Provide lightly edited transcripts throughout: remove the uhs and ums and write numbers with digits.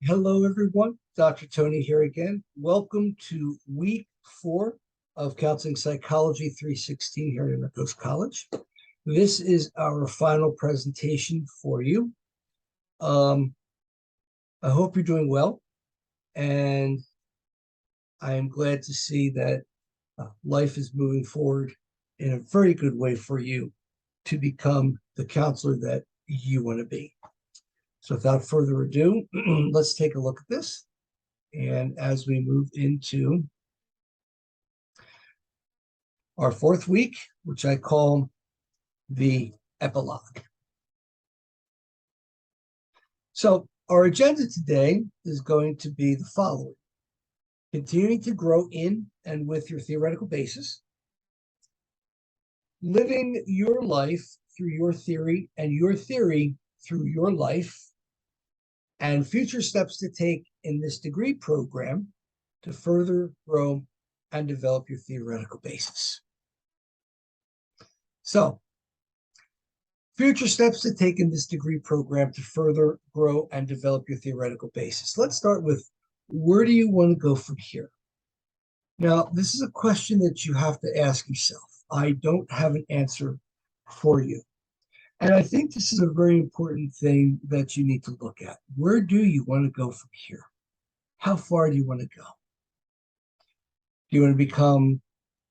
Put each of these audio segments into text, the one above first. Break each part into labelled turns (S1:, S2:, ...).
S1: Hello, everyone. Dr. Tony here again. Welcome to week 4 of Counseling Psychology 316 here at InterCoast College. This is our final presentation for you. I hope you're doing well, and I am glad to see that life is moving forward in a very good way for you to become the counselor that you want to be. So without further ado, let's take a look at this. And as we move into our 4th week, which I call the epilogue. So our agenda today is going to be the following: continuing to grow in and with your theoretical basis, living your life through your theory and your theory through your life, and future steps to take in this degree program to further grow and develop your theoretical basis. So, future steps to take in this degree program to further grow and develop your theoretical basis. Let's start with, where do you want to go from here? Now, this is a question that you have to ask yourself. I don't have an answer for you. And I think this is a very important thing that you need to look at. Where do you want to go from here? How far do you want to go? Do you want to become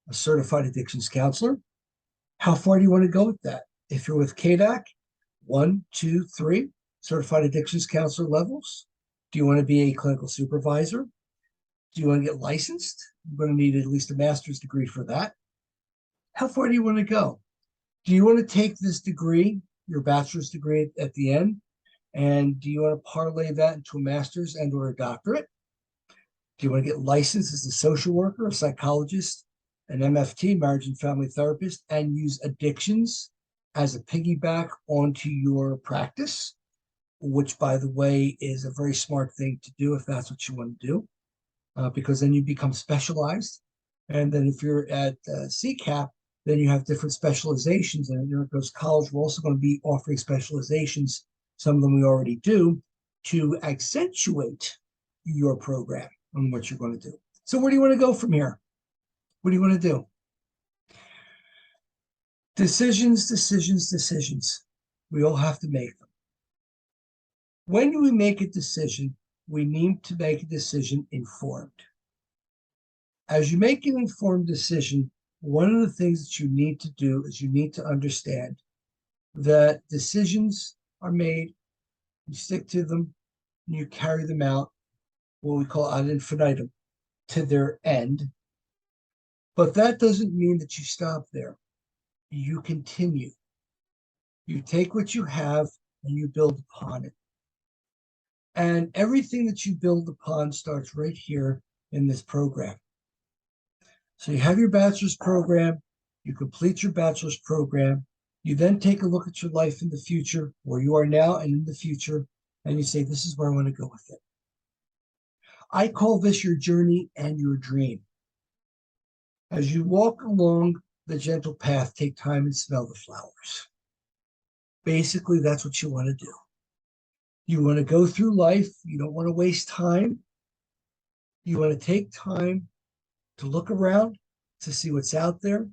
S1: a certified addictions counselor? How far do you want to go with that? If you're with KDAC, 1, 2, 3 certified addictions counselor levels. Do you want to be a clinical supervisor? Do you want to get licensed? You're going to need at least a master's degree for that. How far do you want to go? Do you want to take this degree, your bachelor's degree at the end, and do you want to parlay that into a master's and or a doctorate? Do you want to get licensed as a social worker, a psychologist, an MFT, marriage and family therapist, and use addictions as a piggyback onto your practice, which, by the way, is a very smart thing to do if that's what you want to do, because then you become specialized. And then if you're at CCAP, then you have different specializations. And at InterCoast College, we're also going to be offering specializations, some of them we already do, to accentuate your program and what you're going to do. So where do you want to go from here? What do you want to do? Decisions, decisions, decisions. We all have to make them. When we make a decision, we need to make a decision informed. As you make an informed decision, one of the things that you need to do is you need to understand that decisions are made, you stick to them, and you carry them out, what we call ad infinitum, to their end. But that doesn't mean that you stop there. You continue. You take what you have and you build upon it. And everything that you build upon starts right here in this program. So you have your bachelor's program, you complete your bachelor's program, you then take a look at your life in the future, where you are now and in the future, and you say, this is where I want to go with it. I call this your journey and your dream. As you walk along the gentle path, take time and smell the flowers. Basically, that's what you want to do. You want to go through life. You don't want to waste time. You want to take time to look around, to see what's out there,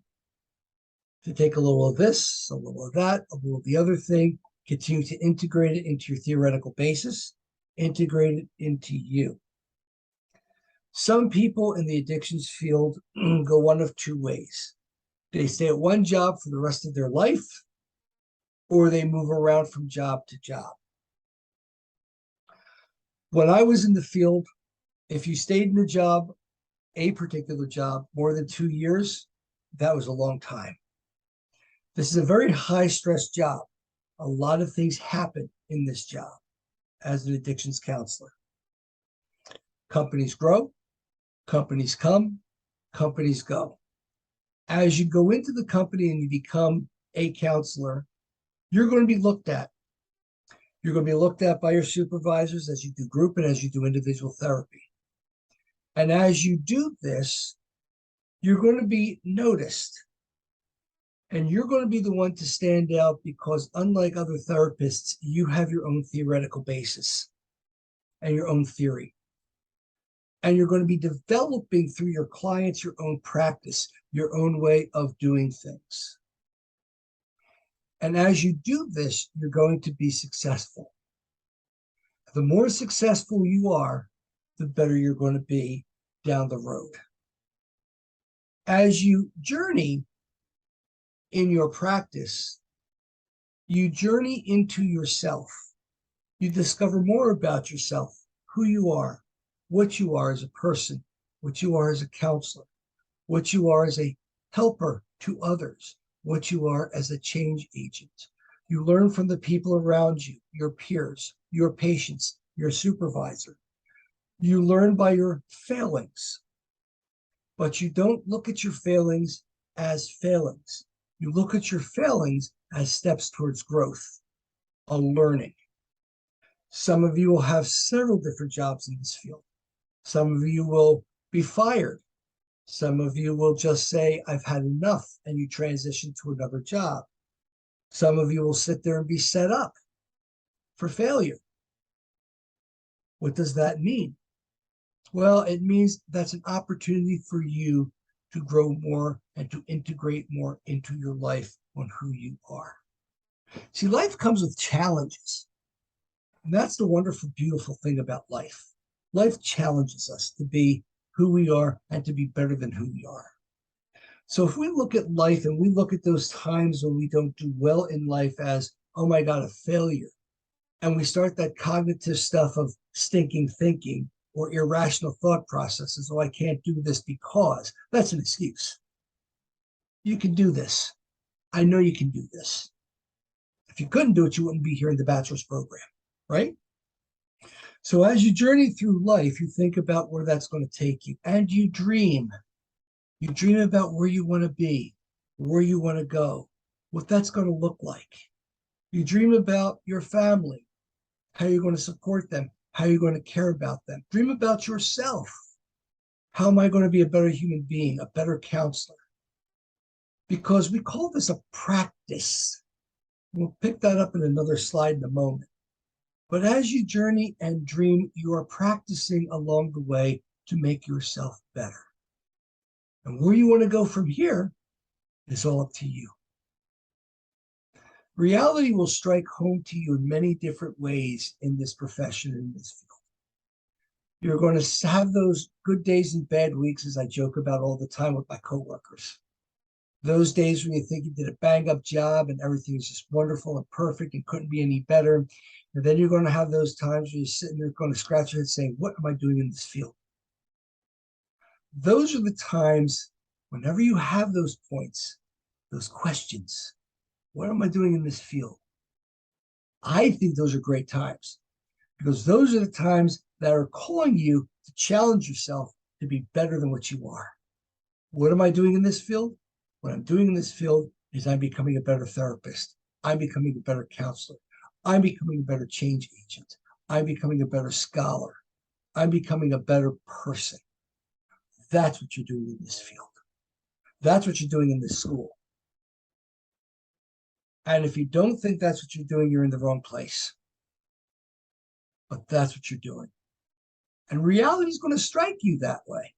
S1: to take a little of this, a little of that, a little of the other thing, continue to integrate it into your theoretical basis, integrate it into you. Some people in the addictions field go one of two ways. They stay at one job for the rest of their life, or they move around from job to job. When I was in the field, if you stayed in a particular job, more than 2 years, that was a long time. This is a very high stress job. A lot of things happen in this job as an addictions counselor. Companies grow, companies come, companies go. As you go into the company and you become a counselor, you're going to be looked at. You're going to be looked at by your supervisors as you do group and as you do individual therapy. And as you do this, you're going to be noticed. And you're going to be the one to stand out because, unlike other therapists, you have your own theoretical basis. and your own theory. And you're going to be developing through your clients your own practice, your own way of doing things. And as you do this, you're going to be successful. The more successful you are, the better you're going to be down the road. As you journey in your practice, you journey into yourself. You discover more about yourself, who you are, what you are as a person, what you are as a counselor, what you are as a helper to others, what you are as a change agent. You learn from the people around you, your peers, your patients, your supervisor. You learn by your failings, but you don't look at your failings as failings. You look at your failings as steps towards growth, a learning. Some of you will have several different jobs in this field. Some of you will be fired. Some of you will just say, I've had enough, and you transition to another job. Some of you will sit there and be set up for failure. What does that mean? Well, it means that's an opportunity for you to grow more and to integrate more into your life on who you are. See, life comes with challenges. And that's the wonderful, beautiful thing about life. Life challenges us to be who we are and to be better than who we are. So if we look at life and we look at those times when we don't do well in life as, oh my God, a failure, and we start that cognitive stuff of stinking thinking or irrational thought processes, oh, I can't do this because, that's an excuse. You can do this. I know you can do this. If you couldn't do it, you wouldn't be here in the bachelor's program, right? So as you journey through life, you think about where that's going to take you, and you dream. You dream about where you want to be, where you want to go, what that's going to look like. You dream about your family, how you're going to support them, how you're going to care about them. Dream about yourself. How am I going to be a better human being, a better counselor? Because we call this a practice. We'll pick that up in another slide in a moment. But as you journey and dream, you are practicing along the way to make yourself better. And where you want to go from here is all up to you. Reality will strike home to you in many different ways in this profession, in this field. You're going to have those good days and bad weeks, as I joke about all the time with my coworkers. Those days when you think you did a bang-up job and everything is just wonderful and perfect and couldn't be any better. And then you're going to have those times where you're sitting there going to scratch your head saying, what am I doing in this field? Those are the times, whenever you have those points, those questions, what am I doing in this field? I think those are great times because those are the times that are calling you to challenge yourself to be better than what you are. What am I doing in this field? What I'm doing in this field is I'm becoming a better therapist. I'm becoming a better counselor. I'm becoming a better change agent. I'm becoming a better scholar. I'm becoming a better person. That's what you're doing in this field. That's what you're doing in this school. And if you don't think that's what you're doing, you're in the wrong place. But that's what you're doing. And reality is going to strike you that way.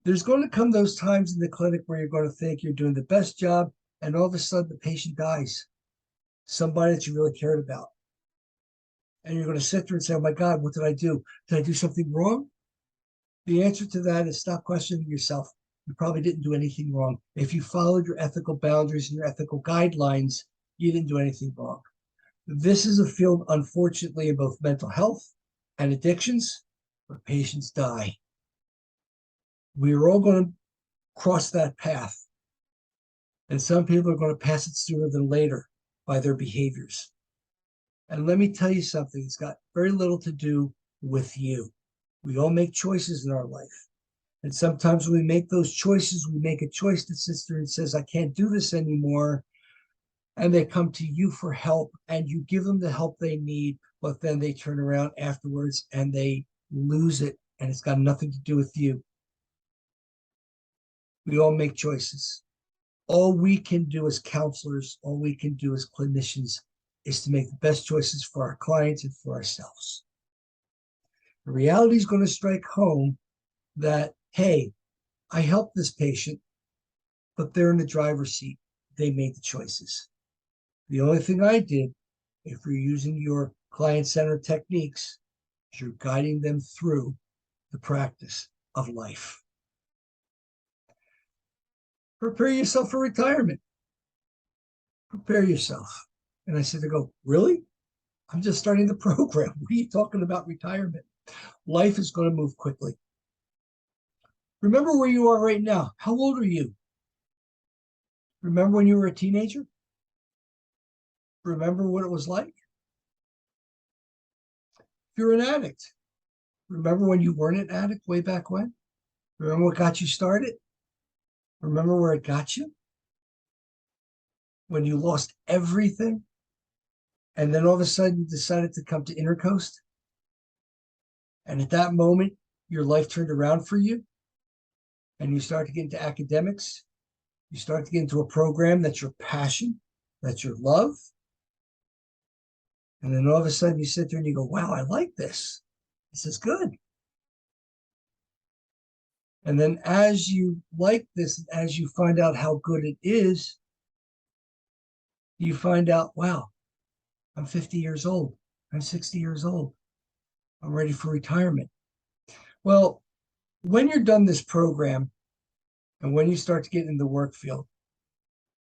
S1: There's going to come those times in the clinic where you're going to think you're doing the best job, and all of a sudden the patient dies. Somebody that you really cared about. And you're going to sit there and say, oh my God, what did I do? Did I do something wrong? The answer to that is stop questioning yourself. You probably didn't do anything wrong. If you followed your ethical boundaries and your ethical guidelines, you didn't do anything wrong. This is a field, unfortunately, in both mental health and addictions, where patients die. We are all going to cross that path. And some people are going to pass it sooner than later by their behaviors. And let me tell you something, it's got very little to do with you. We all make choices in our life. And sometimes when we make those choices, we make a choice that sits there and says, I can't do this anymore. And they come to you for help and you give them the help they need, but then they turn around afterwards and they lose it. And it's got nothing to do with you. We all make choices. All we can do as counselors, all we can do as clinicians is to make the best choices for our clients and for ourselves. The reality is going to strike home that, hey, I helped this patient, but they're in the driver's seat. They made the choices. The only thing I did, if you're using your client-centered techniques, is you're guiding them through the practice of life. Prepare yourself for retirement. Prepare yourself. And I said to go, really? I'm just starting the program. What are you talking about retirement? Life is going to move quickly. Remember where you are right now. How old are you? Remember when you were a teenager? Remember what it was like? If you're an addict, remember when you weren't an addict way back when? Remember what got you started? Remember where it got you? When you lost everything and then all of a sudden you decided to come to InterCoast? And at that moment, your life turned around for you and you start to get into academics. You start to get into a program that's your passion, that's your love. And then all of a sudden you sit there and you go, wow, I like this. This is good. And then as you like this, as you find out how good it is, you find out, wow, I'm 50 years old. I'm 60 years old. I'm ready for retirement. Well, when you're done this program and when you start to get in the work field,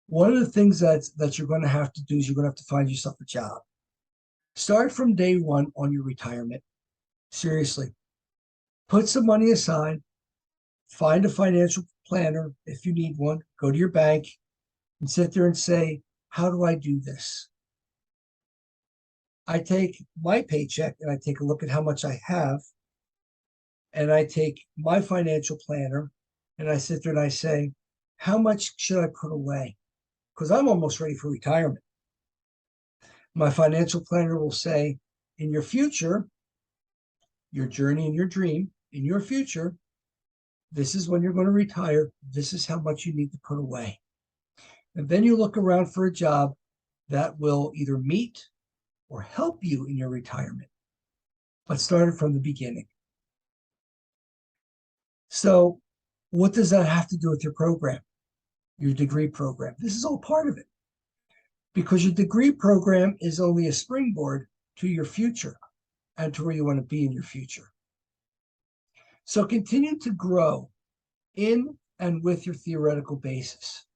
S1: one of the things that you're going to have to do is you're going to have to find yourself a job. Start from day one on your retirement. Seriously. Put some money aside. Find a financial planner if you need one. Go to your bank and sit there and say, how do I do this? I take my paycheck and I take a look at how much I have. And I take my financial planner and I sit there and I say, how much should I put away? Because I'm almost ready for retirement. My financial planner will say, in your future, your journey and your dream, in your future, this is when you're going to retire. This is how much you need to put away. And then you look around for a job that will either meet or help you in your retirement, but started from the beginning. So what does that have to do with your program, your degree program? This is all part of it, because your degree program is only a springboard to your future and to where you want to be in your future. So continue to grow in and with your theoretical basis.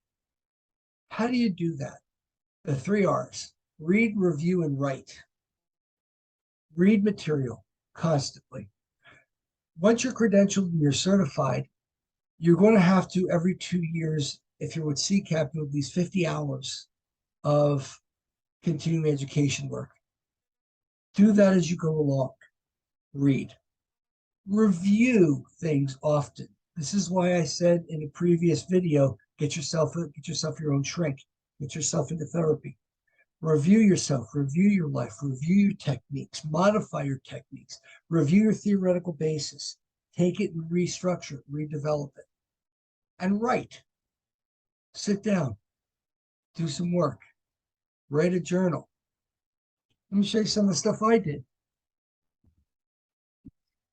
S1: How do you do that? The 3 R's: read, review, and write. Read material constantly. Once you're credentialed and you're certified, you're going to have to, every 2 years, if you're with CCAP, do at least 50 hours of continuing education work. Do that as you go along. Read. Review things often. This is why I said in a previous video, get yourself your own shrink. Get yourself into therapy. Review yourself, review your life, review your techniques, modify your techniques, review your theoretical basis, take it and restructure it, redevelop it, and write. Sit down, do some work, write a journal. Let me show you some of the stuff I did.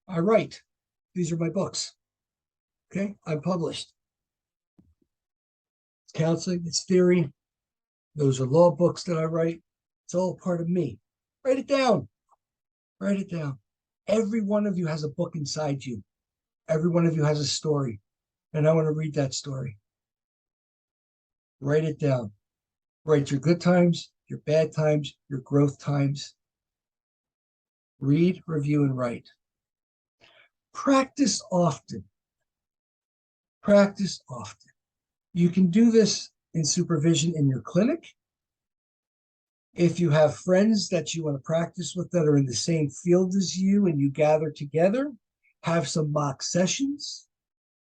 S1: I write. These are my books. Okay, I'm published. It's counseling, it's theory. Those are law books that I write. It's all part of me. Write it down. Write it down. Every one of you has a book inside you. Every one of you has a story. And I want to read that story. Write it down. Write your good times, your bad times, your growth times. Read, review, and write. Practice often. Practice often. You can do this in supervision in your clinic. If you have friends that you want to practice with that are in the same field as you and you gather together, have some mock sessions.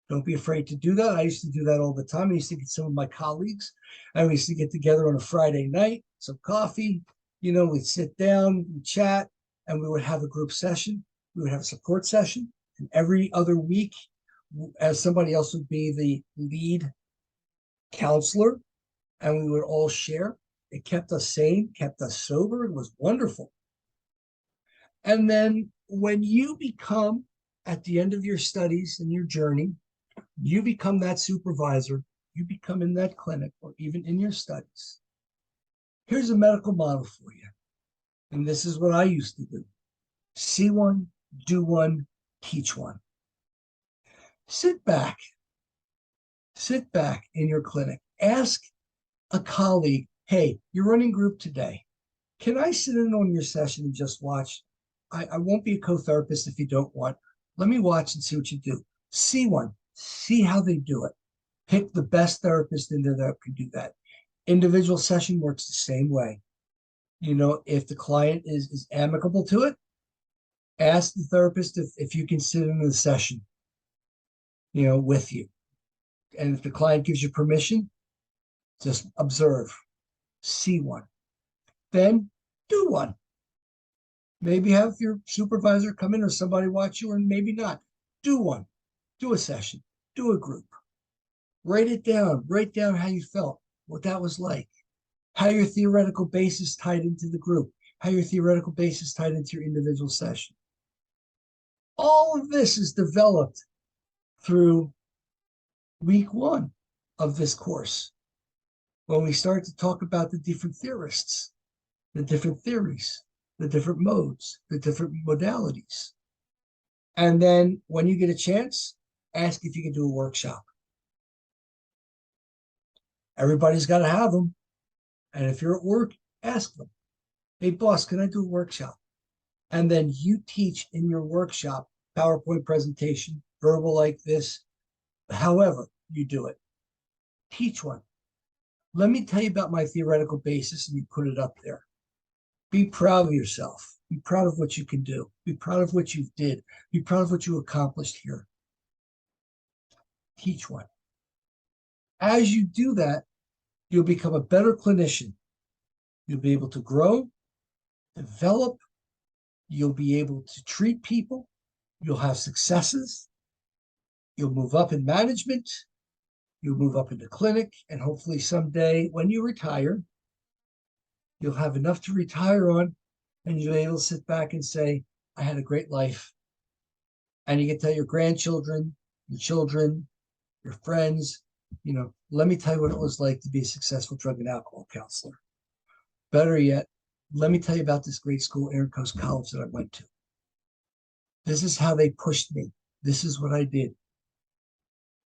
S1: Don't be afraid to do that. I used to do that all the time. I used to get some of my colleagues. I used to get together on a Friday night, some coffee, we'd sit down, we'd chat, and we would have a group session. We would have a support session. And every other week, as somebody else would be the lead counselor, and we would all share. It kept us sane, kept us sober. It was wonderful. And then when you become, at the end of your studies and your journey, you become that supervisor, you become in that clinic or even in your studies. Here's a medical model for you. And this is what I used to do. See one, do one, teach one. Sit back in your clinic. Ask a colleague, hey, you're running group today. Can I sit in on your session and just watch? I won't be a co-therapist if you don't want. Let me watch and see what you do. See one, see how they do it. Pick the best therapist in there that can do that. Individual session works the same way. If the client is amicable to it, ask the therapist if you can sit in the session, with you. And if the client gives you permission, just observe, see one. Then do one. Maybe have your supervisor come in or somebody watch you, or maybe not. Do one. Do a session. Do a group. Write it down. Write down how you felt, what that was like, how your theoretical basis tied into the group, how your theoretical basis tied into your individual session. All of this is developed through week 1 of this course, when we start to talk about the different theorists, the different theories, the different modes, the different modalities. And then when you get a chance, ask if you can do a workshop. Everybody's got to have them. And if you're at work, ask them, hey, boss, can I do a workshop? And then you teach in your workshop, PowerPoint presentation, verbal like this, however you do it. Teach one. Let me tell you about my theoretical basis, and you put it up there. Be proud of yourself. Be proud of what you can do. Be proud of what you did. Be proud of what you accomplished here. Teach one. As you do that, you'll become a better clinician. You'll be able to grow, develop. You'll be able to treat people. You'll have successes. You'll move up in management. You'll move up in the clinic. And hopefully someday when you retire, you'll have enough to retire on, and you'll be able to sit back and say, I had a great life. And you can tell your grandchildren, your children, your friends, let me tell you what it was like to be a successful drug and alcohol counselor. Better yet, let me tell you about this great school, InterCoast College, that I went to. This is how they pushed me. This is what I did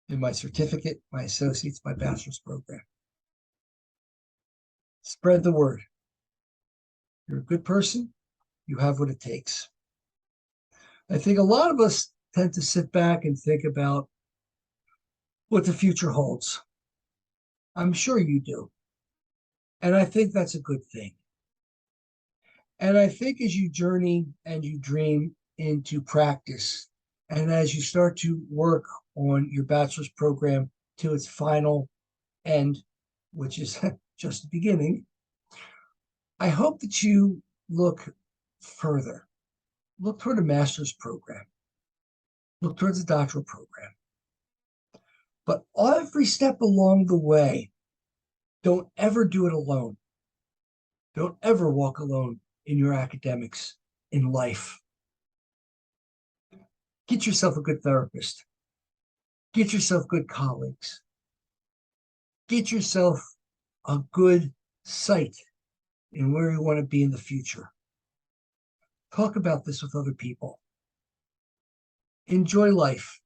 S1: in my certificate, my associates, my bachelor's program. Spread the word. You're a good person. You have what it takes. I think a lot of us tend to sit back and think about what the future holds. I'm sure you do. And I think that's a good thing. And I think as you journey and you dream into practice, and as you start to work on your bachelor's program to its final end, which is just the beginning, I hope that you look further. Look toward a master's program. Look towards a doctoral program. But every step along the way, don't ever do it alone. Don't ever walk alone in your academics, in life. Get yourself a good therapist. Get yourself good colleagues. Get yourself a good site in where you want to be in the future. Talk about this with other people. Enjoy life.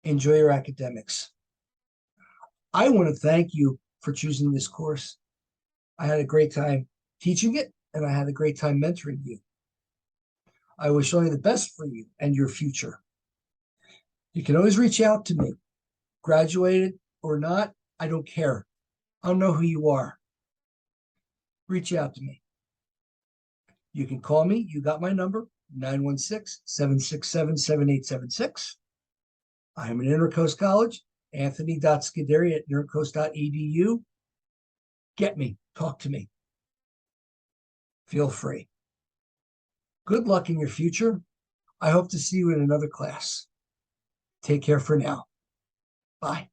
S1: Enjoy your academics. I want to thank you for choosing this course. I had a great time teaching it, and I had a great time mentoring you. I wish only the best for you and your future. You can always reach out to me. Graduated or not, I don't care. I don't know who you are. Reach out to me. You can call me. You got my number, 916-767-7876. I am at InterCoast College, anthony.scuderi at intercoast.edu. Get me. Talk to me. Feel free. Good luck in your future. I hope to see you in another class. Take care for now. Bye.